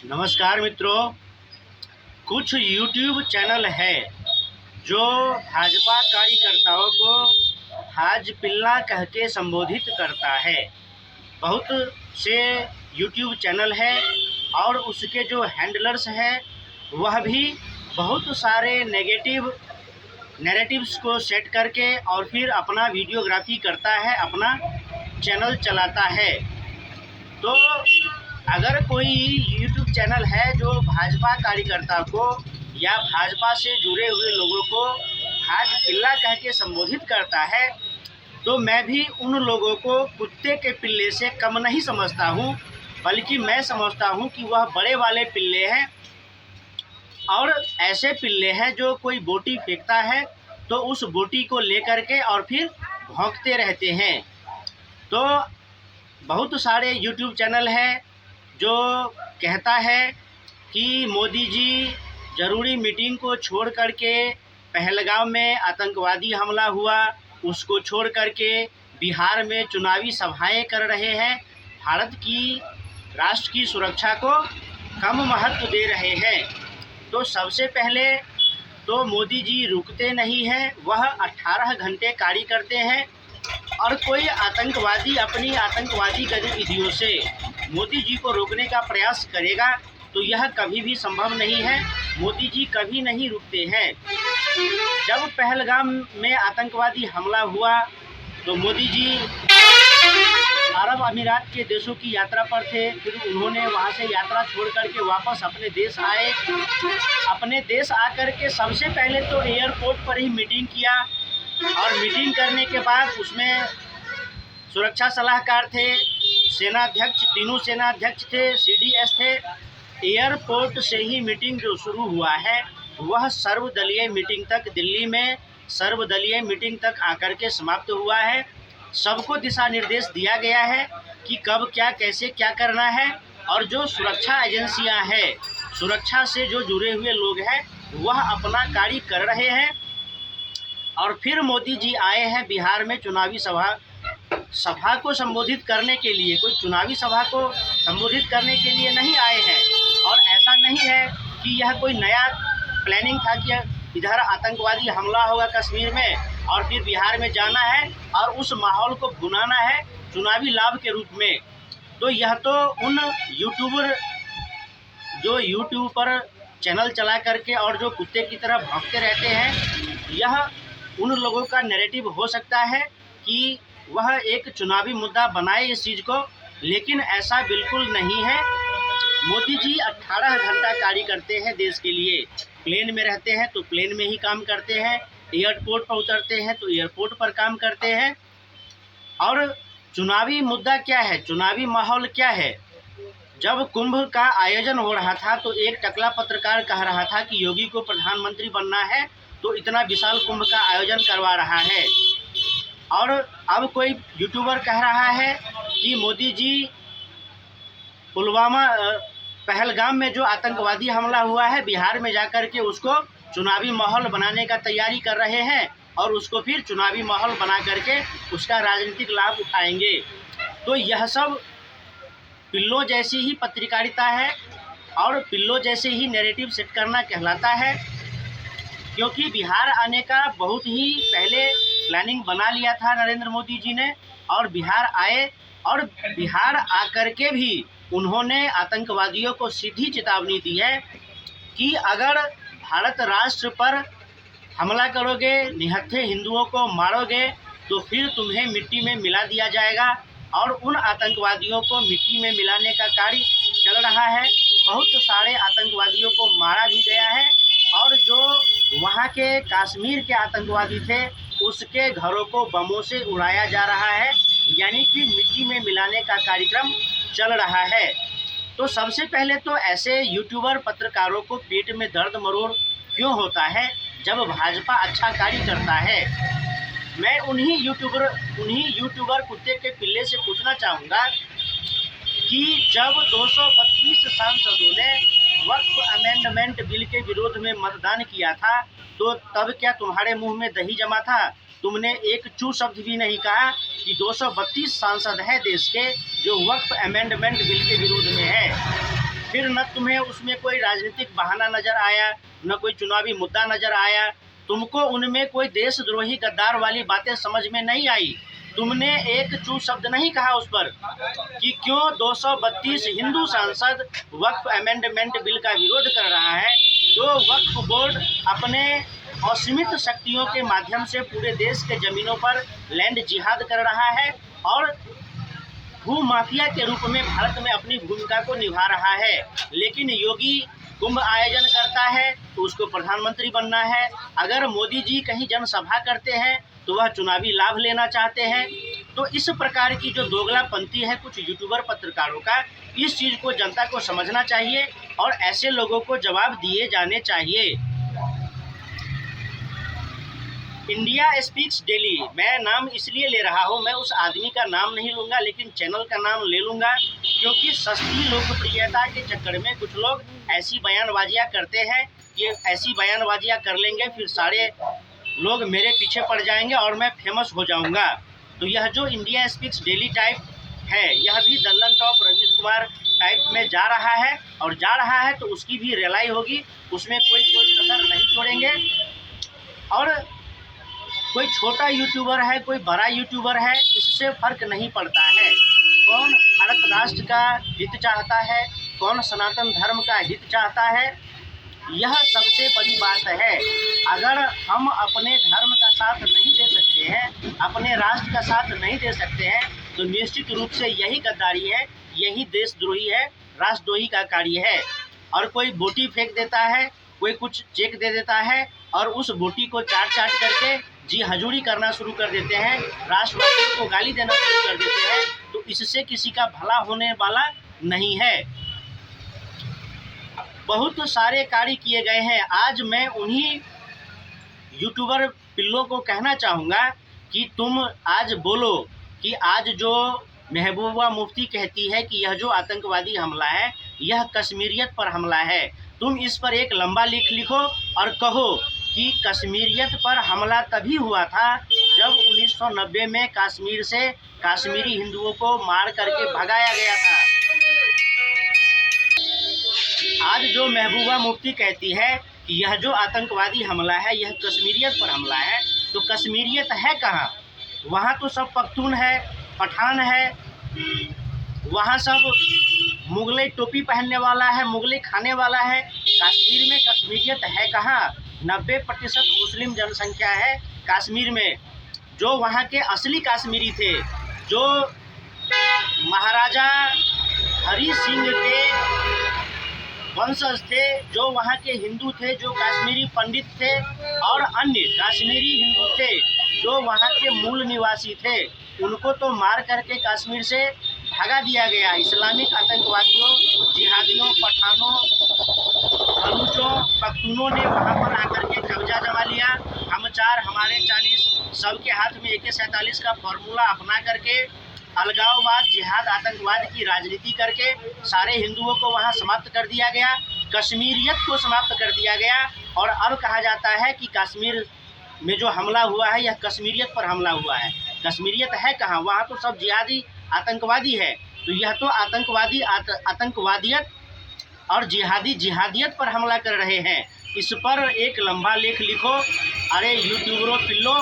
नमस्कार मित्रों। कुछ YouTube चैनल है जो भाजपा कार्यकर्ताओं को हाज पिल्ला कह के संबोधित करता है। बहुत से YouTube चैनल है और उसके जो हैंडलर्स हैं वह भी बहुत सारे नैरेटिव्स को सेट करके और फिर अपना वीडियोग्राफी करता है, अपना चैनल चलाता है। तो अगर कोई YouTube चैनल है जो भाजपा कार्यकर्ता को या भाजपा से जुड़े हुए लोगों को हाज पिल्ला कह के संबोधित करता है, तो मैं भी उन लोगों को कुत्ते के पिल्ले से कम नहीं समझता हूँ, बल्कि मैं समझता हूँ कि वह बड़े वाले पिल्ले हैं और ऐसे पिल्ले हैं जो कोई बोटी फेंकता है तो उस बोटी को लेकर के और फिर भौंकते रहते हैं। तो बहुत सारे YouTube चैनल है जो कहता है कि मोदी जी ज़रूरी मीटिंग को छोड़ करके पहलगाम में आतंकवादी हमला हुआ, उसको छोड़ करके बिहार में चुनावी सभाएं कर रहे हैं, भारत की राष्ट्र की सुरक्षा को कम महत्व दे रहे हैं। तो सबसे पहले तो मोदी जी रुकते नहीं हैं, वह 18 घंटे कार्य करते हैं और कोई आतंकवादी अपनी आतंकवादी गतिविधियों से मोदी जी को रोकने का प्रयास करेगा तो यह कभी भी संभव नहीं है। मोदी जी कभी नहीं रुकते हैं। जब पहलगाम में आतंकवादी हमला हुआ तो मोदी जी अरब अमीरात के देशों की यात्रा पर थे, फिर उन्होंने वहां से यात्रा छोड़ करके वापस अपने देश आए। अपने देश आकर के सबसे पहले तो एयरपोर्ट पर ही मीटिंग किया और मीटिंग करने के बाद उसमें सुरक्षा सलाहकार थे, सेनाध्यक्ष, तीनों सेनाध्यक्ष थे, CDS थे। एयरपोर्ट से ही मीटिंग जो शुरू हुआ है वह सर्वदलीय मीटिंग तक, दिल्ली में सर्वदलीय मीटिंग तक आकर के समाप्त हुआ है। सबको दिशा निर्देश दिया गया है कि कब क्या कैसे क्या करना है और जो सुरक्षा एजेंसियां हैं, सुरक्षा से जो जुड़े हुए लोग हैं वह अपना कार्य कर रहे हैं। और फिर मोदी जी आए हैं बिहार में चुनावी सभा को संबोधित करने के लिए। कोई चुनावी सभा को संबोधित करने के लिए नहीं आए हैं और ऐसा नहीं है कि यह कोई नया प्लानिंग था कि इधर आतंकवादी हमला होगा कश्मीर में और फिर बिहार में जाना है और उस माहौल को भुनाना है चुनावी लाभ के रूप में। तो यह तो उन यूट्यूबर जो यूट्यूब पर चैनल चला करके और जो कुत्ते की तरह भौंकते रहते हैं, यह उन लोगों का नैरेटिव हो सकता है कि वह एक चुनावी मुद्दा बनाए इस चीज़ को, लेकिन ऐसा बिल्कुल नहीं है। मोदी जी 18 घंटा कार्य करते हैं देश के लिए। प्लेन में रहते हैं तो प्लेन में ही काम करते हैं, एयरपोर्ट पर उतरते हैं तो एयरपोर्ट पर काम करते हैं। और चुनावी मुद्दा क्या है, चुनावी माहौल क्या है? जब कुंभ का आयोजन हो रहा था तो एक टकला पत्रकार कह रहा था कि योगी को प्रधानमंत्री बनना है तो इतना विशाल कुंभ का आयोजन करवा रहा है। और अब कोई यूट्यूबर कह रहा है कि मोदी जी पुलवामा पहलगाम में जो आतंकवादी हमला हुआ है बिहार में जाकर के उसको चुनावी माहौल बनाने का तैयारी कर रहे हैं और उसको फिर चुनावी माहौल बना करके उसका राजनीतिक लाभ उठाएंगे। तो यह सब पिल्लों जैसी ही पत्रकारिता है और पिल्लों जैसे ही नैरेटिव सेट करना कहलाता है, क्योंकि बिहार आने का बहुत ही पहले प्लानिंग बना लिया था नरेंद्र मोदी जी ने और बिहार आए और बिहार आकर के भी उन्होंने आतंकवादियों को सीधी चेतावनी दी है कि अगर भारत राष्ट्र पर हमला करोगे, निहत्थे हिंदुओं को मारोगे तो फिर तुम्हें मिट्टी में मिला दिया जाएगा। और उन आतंकवादियों को मिट्टी में मिलाने का कार्य चल रहा है। बहुत सारे आतंकवादियों को मारा भी गया है और जो वहाँ के कश्मीर के आतंकवादी थे उसके घरों को बमों से उड़ाया जा रहा है, यानी कि मिट्टी में मिलाने का कार्यक्रम चल रहा है। तो सबसे पहले तो ऐसे यूट्यूबर पत्रकारों को पेट में दर्द मरोड़ क्यों होता है जब भाजपा अच्छा कार्य करता है? मैं उन्हीं यूट्यूबर कुत्ते के पिल्ले से पूछना चाहूँगा कि जब 232 सांसदों ने वक्फ अमेंडमेंट बिल के विरोध में मतदान किया था तो तब क्या तुम्हारे मुंह में दही जमा था? तुमने एक चू शब्द भी नहीं कहा कि 232 सांसद हैं देश के जो वक्फ अमेंडमेंट बिल के विरोध में है। फिर न तुम्हें उसमें कोई राजनीतिक बहाना नज़र आया, न कोई चुनावी मुद्दा नज़र आया। तुमको उनमें कोई देशद्रोही गद्दार वाली बातें समझ में नहीं आई। तुमने एक चू शब्द नहीं कहा उस पर कि क्यों 232 हिंदू सांसद वक्फ अमेंडमेंट बिल का विरोध कर रहा है, जो वक्फ बोर्ड अपने असीमित शक्तियों के माध्यम से पूरे देश के ज़मीनों पर लैंड जिहाद कर रहा है और भू माफिया के रूप में भारत में अपनी भूमिका को निभा रहा है। लेकिन योगी कुंभ आयोजन करता है तो उसको प्रधानमंत्री बनना है। अगर मोदी जी कहीं जनसभा करते हैं तो वह चुनावी लाभ लेना चाहते हैं। तो इस प्रकार की जो दोगलापंथी है कुछ यूट्यूबर पत्रकारों का, इस चीज़ को जनता को समझना चाहिए और ऐसे लोगों को जवाब दिए जाने चाहिए। इंडिया स्पीक्स डेली, मैं नाम इसलिए ले रहा हूँ, मैं उस आदमी का नाम नहीं लूँगा लेकिन चैनल का नाम ले लूँगा, क्योंकि सस्ती लोकप्रियता के चक्कर में कुछ लोग ऐसी बयानबाजियाँ करते हैं कि ऐसी बयानबाजियाँ कर लेंगे फिर सारे लोग मेरे पीछे पड़ जाएंगे और मैं फेमस हो जाऊँगा। तो यह जो इंडिया स्पीक्स डेली टाइप है, यह भी दल्लन टॉप रवीश कुमार टाइप में जा रहा है और जा रहा है तो उसकी भी रिलाई होगी, उसमें कोई कसर नहीं छोड़ेंगे। और कोई छोटा यूट्यूबर है कोई बड़ा यूट्यूबर है, इससे फ़र्क नहीं पड़ता है। कौन भारत राष्ट्र का हित चाहता है, कौन सनातन धर्म का हित चाहता है, यह सबसे बड़ी बात है। अगर हम अपने धर्म का साथ नहीं दे सकते हैं, अपने राष्ट्र का साथ नहीं दे सकते हैं, तो निश्चित रूप से यही गद्दारी है, यही देशद्रोही है, राष्ट्रद्रोही का कार्य है। और कोई बोटी फेंक देता है, कोई कुछ चेक दे देता है और उस बोटी को चाट चाट करके जी हजूरी करना शुरू कर देते हैं, राष्ट्रवादियों को गाली देना शुरू कर देते हैं, तो इससे किसी का भला होने वाला नहीं है। बहुत सारे कार्य किए गए हैं। आज मैं उन्हीं यूट्यूबर पिल्लों को कहना चाहूँगा कि तुम आज बोलो कि आज जो महबूबा मुफ्ती कहती है कि यह जो आतंकवादी हमला है यह कश्मीरियत पर हमला है, तुम इस पर एक लंबा लेख लिखो और कहो कि कश्मीरियत पर हमला तभी हुआ था जब 1990 में कश्मीर से कश्मीरी हिंदुओं को मार करके भगाया गया था। आज जो महबूबा मुफ्ती कहती है कि यह जो आतंकवादी हमला है यह कश्मीरियत पर हमला है, तो कश्मीरियत है कहाँ? वहाँ तो सब पख्तून है, पठान है, वहाँ सब मुगले टोपी पहनने वाला है, मुगले खाने वाला है। कश्मीर में कश्मीरियत है कहाँ? 90% मुस्लिम जनसंख्या है कश्मीर में। जो वहाँ के असली कश्मीरी थे, जो महाराजा हरी सिंह के वंशज थे, जो वहाँ के हिंदू थे, जो कश्मीरी पंडित थे और अन्य कश्मीरी हिंदू थे जो वहाँ के मूल निवासी थे, उनको तो मार करके कश्मीर से भगा दिया गया। इस्लामिक आतंकवादियों, जिहादियों, पठानों, बलूचों, पख्तूनों ने वहाँ पर आकर के कब्जा जमा लिया। हम 4 हमारे 40 सबके हाथ में AK-47 का फॉर्मूला अपना करके अलगाववाद, जिहाद, आतंकवाद की राजनीति करके सारे हिंदुओं को वहाँ समाप्त कर दिया गया, कश्मीरियत को समाप्त कर दिया गया। और अब कहा जाता है कि कश्मीर में जो हमला हुआ है यह कश्मीरियत पर हमला हुआ है। कश्मीरियत है कहाँ? वहाँ तो सब जिहादी आतंकवादी है। तो यह तो आतंकवादी आतंकवादियत और जिहादियत पर हमला कर रहे हैं। इस पर एक लंबा लेख लिखो अरे यूट्यूबरों पिल्लो,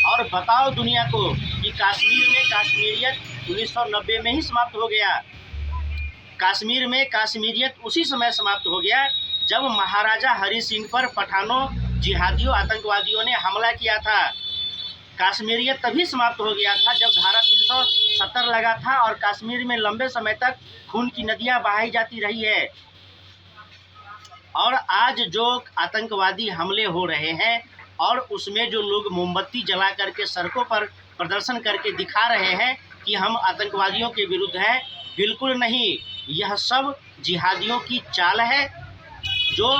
और बताओ दुनिया को कि कश्मीर में कश्मीरियत 1990 में ही समाप्त हो गया। कश्मीर में कश्मीरियत उसी समय समाप्त हो गया जब महाराजा हरी सिंह पर पठानों, जिहादियों, आतंकवादियों ने हमला किया था। कश्मीरियत तभी समाप्त हो गया था जब धारा 370 लगा था और कश्मीर में लंबे समय तक खून की नदियां बहाई जाती रही है। और आज जो आतंकवादी हमले हो रहे हैं और उसमें जो लोग मोमबत्ती जला करके सड़कों पर प्रदर्शन करके दिखा रहे हैं कि हम आतंकवादियों के विरुद्ध हैं, बिल्कुल नहीं। यह सब जिहादियों की चाल है जो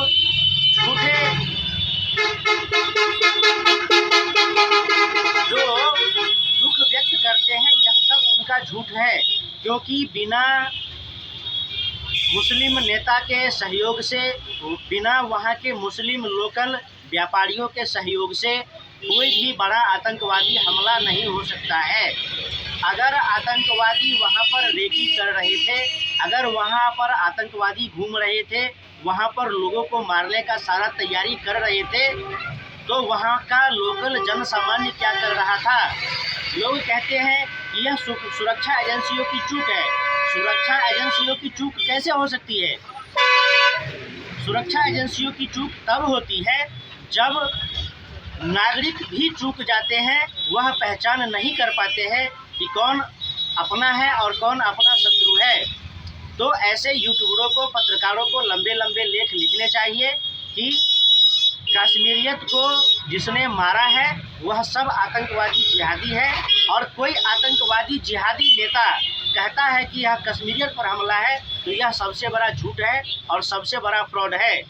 झूठे जो दुख व्यक्त करते हैं, यह सब उनका झूठ है। क्योंकि बिना मुस्लिम नेता के सहयोग से, बिना वहाँ के मुस्लिम लोकल व्यापारियों के सहयोग से कोई भी बड़ा आतंकवादी हमला नहीं हो सकता है। अगर आतंकवादी वहाँ पर रेकी कर रहे थे, अगर वहाँ पर आतंकवादी घूम रहे थे, वहाँ पर लोगों को मारने का सारा तैयारी कर रहे थे, तो वहाँ का लोकल जन सामान्य क्या कर रहा था? लोग कहते हैं कि यह सुरक्षा एजेंसियों की चूक है। सुरक्षा एजेंसियों की चूक कैसे हो सकती है? सुरक्षा एजेंसियों की चूक तब होती है जब नागरिक भी चूक जाते हैं, वह पहचान नहीं कर पाते हैं कि कौन अपना है और कौन अपना शत्रु है। तो ऐसे यूट्यूबरों को, पत्रकारों को लंबे लंबे लेख लिखने चाहिए कि कश्मीरियत को जिसने मारा है वह सब आतंकवादी जिहादी है, और कोई आतंकवादी जिहादी नेता कहता है कि यह कश्मीरियत पर हमला है, तो यह सबसे बड़ा झूठ है और सबसे बड़ा फ्रॉड है।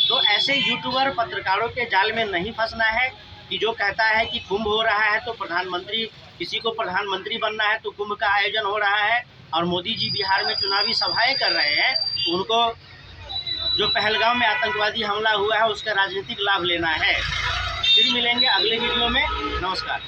तो ऐसे यूट्यूबर पत्रकारों के जाल में नहीं फंसना है कि जो कहता है कि कुंभ हो रहा है तो प्रधानमंत्री, किसी को प्रधानमंत्री बनना है तो कुंभ का आयोजन हो रहा है, और मोदी जी बिहार में चुनावी सभाएं कर रहे हैं, तो उनको जो पहलगाम में आतंकवादी हमला हुआ है उसका राजनीतिक लाभ लेना है। फिर मिलेंगे अगले वीडियो में। नमस्कार।